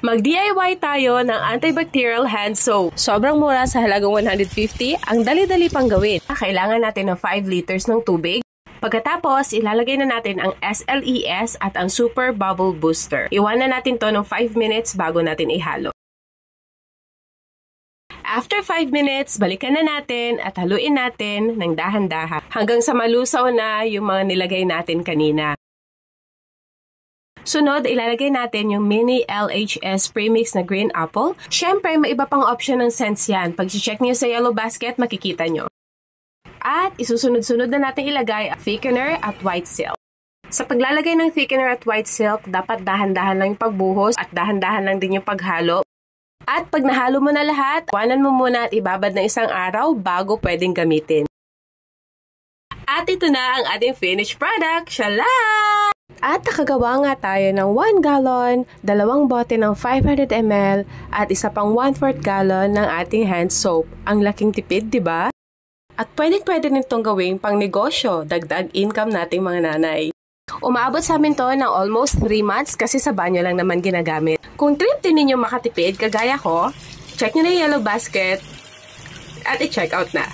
Mag-DIY tayo ng antibacterial hand soap. Sobrang mura sa halagang 150, ang dali-dali pang gawin. Kailangan natin ng 5 liters ng tubig. Pagkatapos, ilalagay na natin ang SLES at ang Super Bubble Booster. Iwanan natin to ng 5 minutes bago natin ihalo. After 5 minutes, balikan na natin at haluin natin ng dahan-dahan hanggang sa malusaw na yung mga nilagay natin kanina. Sunod, ilalagay natin yung mini LHS premix na green apple. Siyempre, may iba pang option ng scents yan. Pag check niyo sa yellow basket, makikita nyo. At isusunod-sunod na natin ilagay ang thickener at white silk. Sa paglalagay ng thickener at white silk, dapat dahan-dahan lang yung pagbuhos at dahan-dahan lang din yung paghalo. At pag nahalo mo na lahat, iwanan mo muna at ibabad ng isang araw bago pwedeng gamitin. At ito na ang ating finished product. Shala! At nakagawa nga tayo ng 1 gallon, 2 bote ng 500 ml, at isa pang 1/4 gallon ng ating hand soap. Ang laking tipid, di ba? At pwede nitong gawing pang negosyo, dagdag income nating mga nanay. Umaabot sa amin to ng almost 3 months kasi sa banyo lang naman ginagamit. Kung trip din ninyo makatipid, kagaya ko, check nyo na yung yellow basket at i-check out na.